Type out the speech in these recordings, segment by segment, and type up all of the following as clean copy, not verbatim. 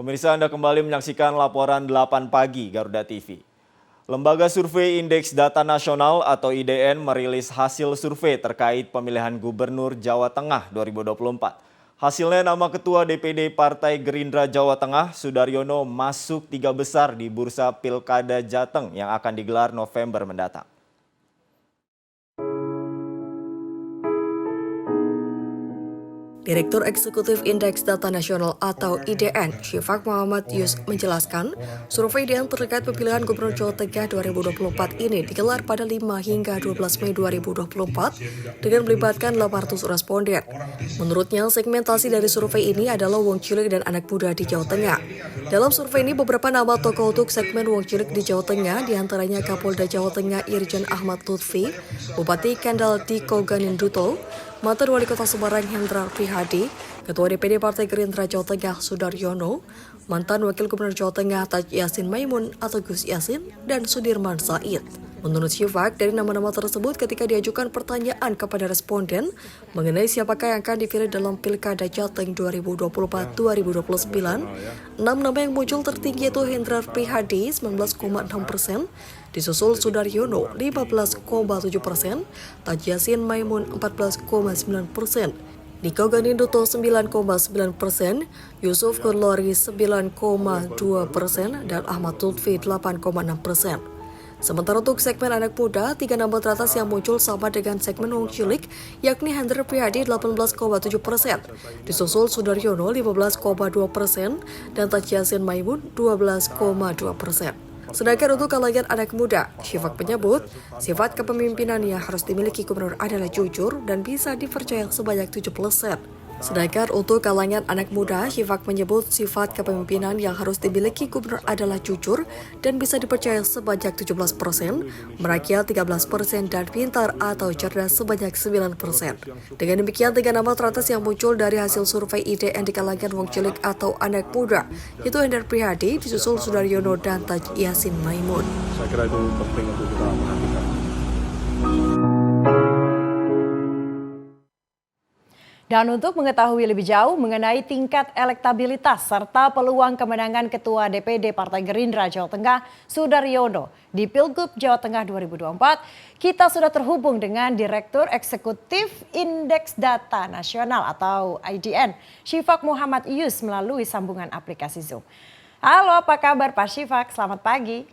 Pemirsa, Anda kembali menyaksikan laporan 8 pagi Garuda TV. Lembaga Survei Indeks Data Nasional atau IDN merilis hasil survei terkait pemilihan Gubernur Jawa Tengah 2024. Hasilnya nama Ketua DPD Partai Gerindra Jawa Tengah, Sudaryono, masuk 3 besar di Bursa Pilkada Jateng yang akan digelar November mendatang. Direktur Eksekutif Indeks Data Nasional atau IDN, Syifaq Muhammad Yus menjelaskan, survei IDN terkait pemilihan Gubernur Jawa Tengah 2024 ini digelar pada 5 hingga 12 Mei 2024 dengan melibatkan 800 responden. Menurutnya, segmentasi dari survei ini adalah wong cilik dan anak muda di Jawa Tengah. Dalam survei ini, beberapa nama tokoh untuk segmen wong cilik di Jawa Tengah, diantaranya Kapolda Jawa Tengah Irjen Ahmad Lutfi, Bupati Kendal Diko Ganinduto, mantan Wali Kota Semarang Hendrar Prihadi, Ketua DPD Partai Gerindra Jawa Tengah Sudaryono, mantan Wakil Gubernur Jawa Tengah Taj Yassin Maimun atau Gus Yassin, dan Sudirman Said. Menurut Syifaq, dari nama-nama tersebut ketika diajukan pertanyaan kepada responden mengenai siapakah yang akan dipilih dalam Pilkada Jateng 2024-2029, 6 nama yang muncul tertinggi yaitu Hendrar Prihadi 19,6%, disusul Sudaryono 15,7%, Taj Yassin Maimun 14,9%, Diko Ganinduto 9,9%, Yusuf Kurlori 9,2%, dan Ahmad Lutfi 8,6%. Sementara untuk segmen anak muda, 3 nama teratas yang muncul sama dengan segmen wong cilik, yakni Hendrar Prihadi 18,7%, disusul Sudaryono 15,2%, dan Taj Yassin Maimun 12,2%. Sedangkan untuk kalangan anak muda, Syifaq menyebut sifat kepemimpinan yang harus dimiliki gubernur adalah jujur dan bisa dipercaya sebanyak 7%. Sedangkan untuk kalangan anak muda, Syifaq menyebut sifat kepemimpinan yang harus dimiliki gubernur adalah jujur dan bisa dipercaya sebanyak 17%, merakyat 13%, dan pintar atau cerdas sebanyak 9%. Dengan demikian, 3 nama teratas yang muncul dari hasil survei IDN di kalangan wong cilik atau anak muda, yaitu Hendrar Prihadi, disusul Sudaryono, dan Taj Yassin Maimun. Saya kira itu penting untuk kita perhatikan. Dan untuk mengetahui lebih jauh mengenai tingkat elektabilitas serta peluang kemenangan Ketua DPD Partai Gerindra Jawa Tengah Sudaryono di Pilgub Jawa Tengah 2024, kita sudah terhubung dengan Direktur Eksekutif Indeks Data Nasional atau IDN, Syifaq Muhammad Yus melalui sambungan aplikasi Zoom. Halo, apa kabar Pak Syifaq? Selamat pagi.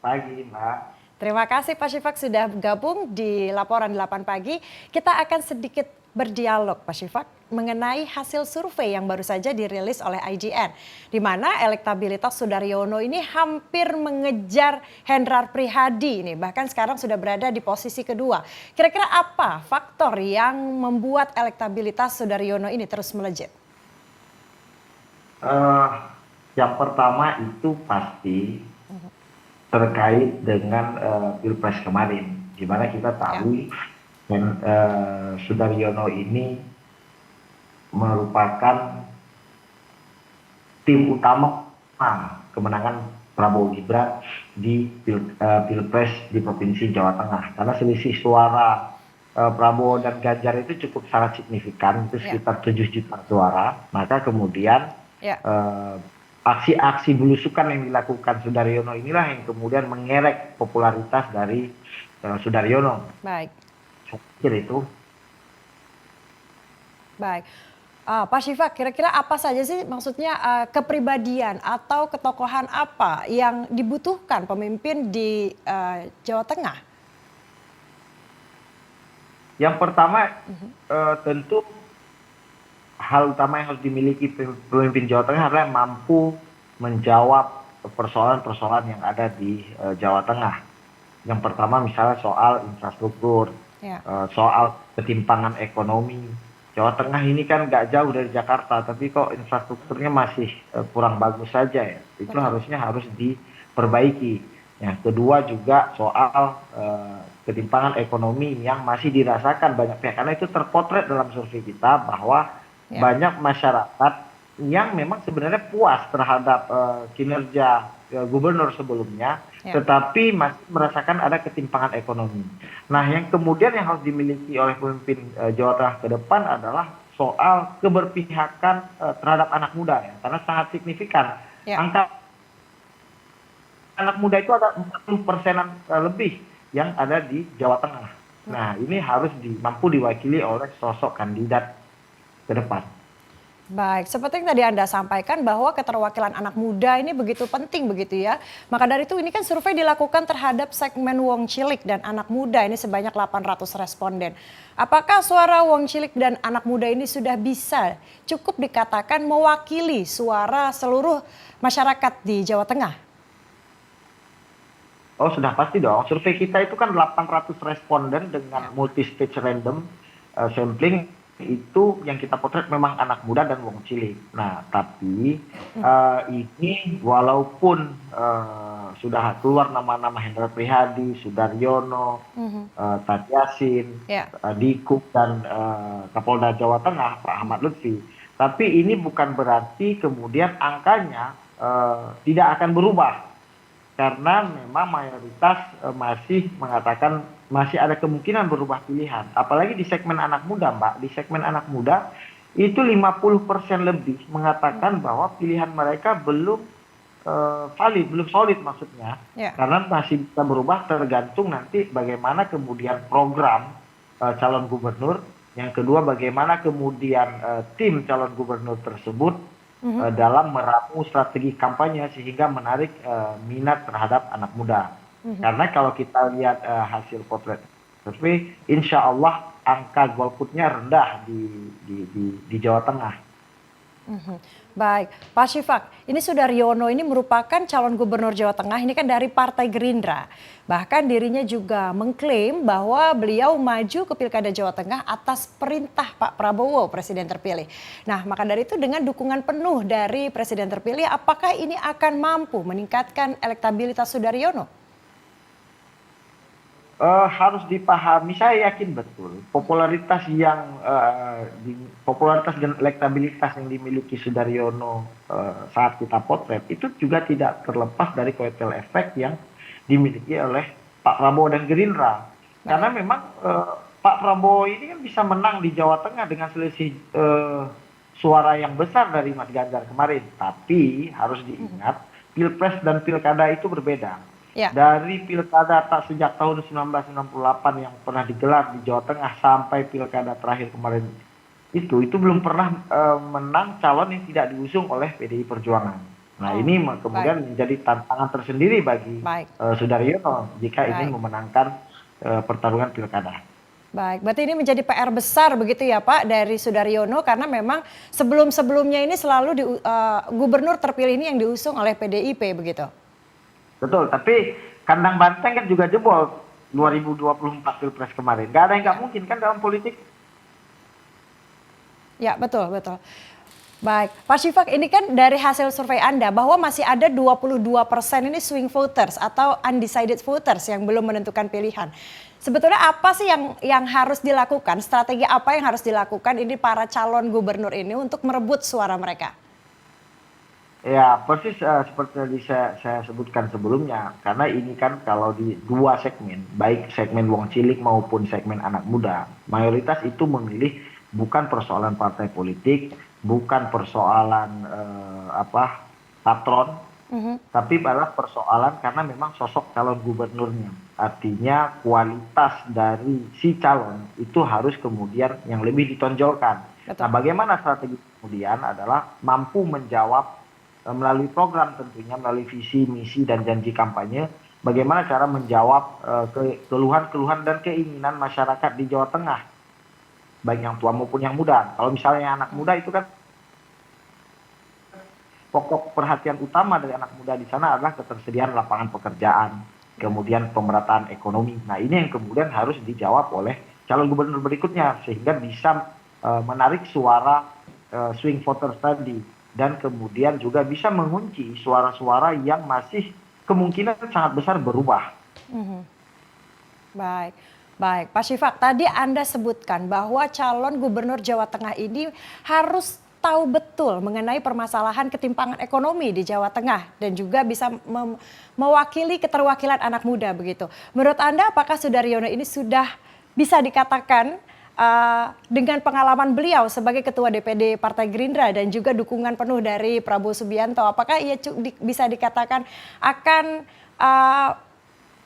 Pagi, Mbak. Terima kasih Pak Syifaq sudah gabung di Laporan 8 Pagi. Kita akan sedikit berdialog Pak Syifaq mengenai hasil survei yang baru saja dirilis oleh IDN, di mana elektabilitas Sudaryono ini hampir mengejar Hendrar Prihadi ini, bahkan sekarang sudah berada di posisi kedua. Kira-kira apa faktor yang membuat elektabilitas Sudaryono ini terus melejit? Yang pertama itu pasti terkait dengan Pilpres kemarin, di mana kita tahu dan Sudaryono ini merupakan tim utama kemenangan Prabowo Gibran di Pilpres di Provinsi Jawa Tengah. Karena selisih suara Prabowo dan Ganjar itu cukup sangat signifikan, itu sekitar 7 juta suara. Maka kemudian aksi-aksi belusukan yang dilakukan Sudaryono inilah yang kemudian mengerek popularitas dari Sudaryono. Baik. Itu. Baik, Pak Syifaq, kira-kira apa saja sih maksudnya kepribadian atau ketokohan apa yang dibutuhkan pemimpin di Jawa Tengah? Yang pertama tentu hal utama yang harus dimiliki pemimpin Jawa Tengah adalah mampu menjawab persoalan-persoalan yang ada di Jawa Tengah. Yang pertama misalnya soal infrastruktur. Soal ketimpangan ekonomi. Jawa Tengah ini kan nggak jauh dari Jakarta, tapi kok infrastrukturnya masih kurang bagus saja ya. Itu harusnya harus diperbaiki. Yang kedua juga soal ketimpangan ekonomi yang masih dirasakan banyak pihak. Karena itu terpotret dalam survei kita bahwa banyak masyarakat yang memang sebenarnya puas terhadap kinerja gubernur sebelumnya, tetapi masih merasakan ada ketimpangan ekonomi. Nah, yang kemudian yang harus dimiliki oleh pemimpin Jawa Tengah ke depan adalah soal keberpihakan terhadap anak muda ya, karena sangat signifikan. Ya. Angka anak muda itu ada 40%-an lebih yang ada di Jawa Tengah. Nah, ini harus mampu diwakili oleh sosok kandidat ke depan. Baik, seperti yang tadi Anda sampaikan bahwa keterwakilan anak muda ini begitu penting begitu ya. Maka dari itu ini kan survei dilakukan terhadap segmen Wong Cilik dan anak muda ini sebanyak 800 responden. Apakah suara Wong Cilik dan anak muda ini sudah bisa cukup dikatakan mewakili suara seluruh masyarakat di Jawa Tengah? Oh, sudah pasti dong. Survei kita itu kan 800 responden dengan multi-stage random sampling. Itu yang kita potret memang anak muda dan wong cilik. Nah, tapi ini walaupun sudah keluar nama-nama Hendra Prihadi, Sudaryono, Tad Yassin, Dikuk dan Kapolda Jawa Tengah Pak Ahmad Lutfi, tapi ini bukan berarti kemudian angkanya tidak akan berubah. Karena memang mayoritas masih mengatakan masih ada kemungkinan berubah pilihan. Apalagi di segmen anak muda, Mbak. Di segmen anak muda itu 50% lebih mengatakan bahwa pilihan mereka belum valid, belum solid maksudnya. Karena masih bisa berubah tergantung nanti bagaimana kemudian program calon gubernur. Yang kedua bagaimana kemudian tim calon gubernur tersebut dalam meramu strategi kampanye sehingga menarik minat terhadap anak muda. Karena kalau kita lihat hasil potret survei, insya Allah angka golputnya rendah di Jawa Tengah. Baik, Pak Syifaq, ini Sudaryono ini merupakan calon gubernur Jawa Tengah, ini kan dari Partai Gerindra. Bahkan dirinya juga mengklaim bahwa beliau maju ke Pilkada Jawa Tengah atas perintah Pak Prabowo, Presiden terpilih. Nah, maka dari itu dengan dukungan penuh dari Presiden terpilih, apakah ini akan mampu meningkatkan elektabilitas Sudaryono? Harus dipahami, saya yakin betul popularitas dan elektabilitas yang dimiliki Sudaryono saat kita potret itu juga tidak terlepas dari kotel efek yang dimiliki oleh Pak Prabowo dan Gerindra. Karena memang Pak Prabowo ini kan bisa menang di Jawa Tengah dengan selisih suara yang besar dari Mas Ganjar kemarin. Tapi harus diingat Pilpres dan Pilkada itu berbeda. Dari pilkada sejak tahun 1968 yang pernah digelar di Jawa Tengah sampai pilkada terakhir kemarin itu belum pernah menang calon yang tidak diusung oleh PDI Perjuangan. Nah ini kemudian menjadi tantangan tersendiri bagi Sudaryono jika ingin memenangkan pertarungan pilkada. Baik, berarti ini menjadi PR besar begitu ya Pak dari Sudaryono karena memang sebelum-sebelumnya ini selalu gubernur terpilih ini yang diusung oleh PDIP begitu. Betul, tapi kandang banteng kan juga jebol 2024 Pilpres kemarin. Gak ada yang gak mungkin kan dalam politik. Ya, betul. Baik, Pak Syifaq, ini kan dari hasil survei Anda bahwa masih ada 22% ini swing voters atau undecided voters yang belum menentukan pilihan. Sebetulnya apa sih yang harus dilakukan, strategi apa yang harus dilakukan ini para calon gubernur ini untuk merebut suara mereka? Ya, persis seperti tadi saya sebutkan sebelumnya. Karena ini kan kalau di dua segmen, baik segmen wong cilik maupun segmen anak muda, mayoritas itu memilih bukan persoalan partai politik, bukan persoalan patron, tapi malah persoalan karena memang sosok calon gubernurnya. Artinya kualitas dari si calon itu harus kemudian yang lebih ditonjolkan. Nah, bagaimana strategi kemudian adalah mampu menjawab melalui program tentunya, melalui visi, misi, dan janji kampanye, bagaimana cara menjawab keluhan-keluhan dan keinginan masyarakat di Jawa Tengah, baik yang tua maupun yang muda. Kalau misalnya anak muda itu kan pokok perhatian utama dari anak muda di sana adalah ketersediaan lapangan pekerjaan, kemudian pemerataan ekonomi. Nah ini yang kemudian harus dijawab oleh calon gubernur berikutnya, sehingga bisa menarik suara swing voters tadi. Dan kemudian juga bisa mengunci suara-suara yang masih kemungkinan sangat besar berubah. Baik, Pak Syifaq, tadi Anda sebutkan bahwa calon gubernur Jawa Tengah ini harus tahu betul mengenai permasalahan ketimpangan ekonomi di Jawa Tengah dan juga bisa mewakili keterwakilan anak muda begitu. Menurut Anda apakah Sudaryono ini sudah bisa dikatakan dengan pengalaman beliau sebagai Ketua DPD Partai Gerindra dan juga dukungan penuh dari Prabowo Subianto, apakah ia bisa dikatakan akan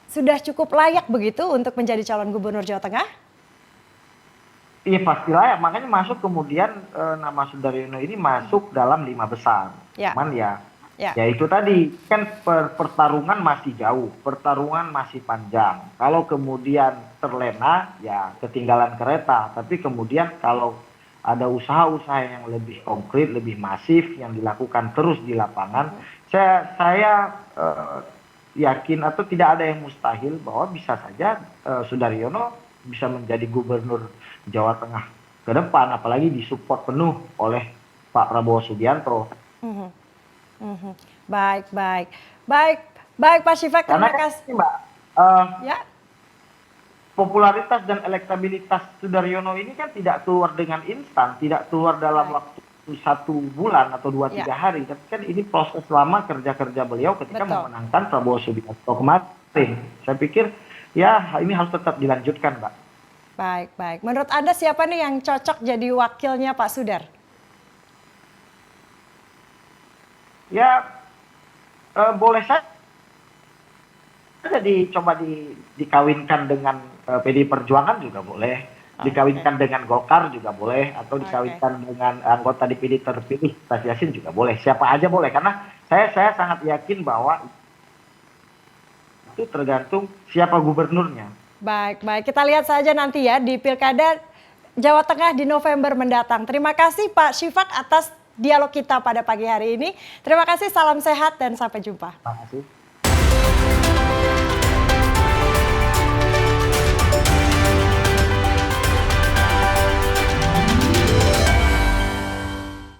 sudah cukup layak begitu untuk menjadi calon gubernur Jawa Tengah? Iya pasti layak, makanya masuk kemudian nama Sudaryono ini masuk dalam 5 besar. Ya. Cuman ya Ya. itu tadi kan pertarungan masih jauh, pertarungan masih panjang. Kalau kemudian terlena ya ketinggalan kereta, tapi kemudian kalau ada usaha-usaha yang lebih konkret, lebih masif yang dilakukan terus di lapangan, saya yakin atau tidak ada yang mustahil bahwa bisa saja Sudaryono bisa menjadi gubernur Jawa Tengah ke depan, apalagi disupport penuh oleh Pak Prabowo Subianto. Baik Pak Syifak, Karena terima kasih. Mbak, Ya, popularitas dan elektabilitas Sudaryono ini kan tidak keluar dengan instan, tidak keluar dalam waktu 1 bulan atau 2-3 hari, tapi kan ini proses lama kerja-kerja beliau ketika Betul. memenangkan Prabowo Subianto kemarin. Saya pikir ya ini harus tetap dilanjutkan, Mbak. baik. Menurut Anda siapa nih yang cocok jadi wakilnya Pak Sudar? Ya boleh saja dicoba dikawinkan dengan PDI Perjuangan juga boleh, dikawinkan dengan Golkar juga boleh, atau dikawinkan dengan anggota DPD terpilih Tas Yassin juga boleh, siapa aja boleh, karena saya sangat yakin bahwa itu tergantung siapa gubernurnya. Baik, kita lihat saja nanti ya di Pilkada Jawa Tengah di November mendatang. Terima kasih Pak Syifak atas dialog kita pada pagi hari ini. Terima kasih, salam sehat dan sampai jumpa. Terima kasih.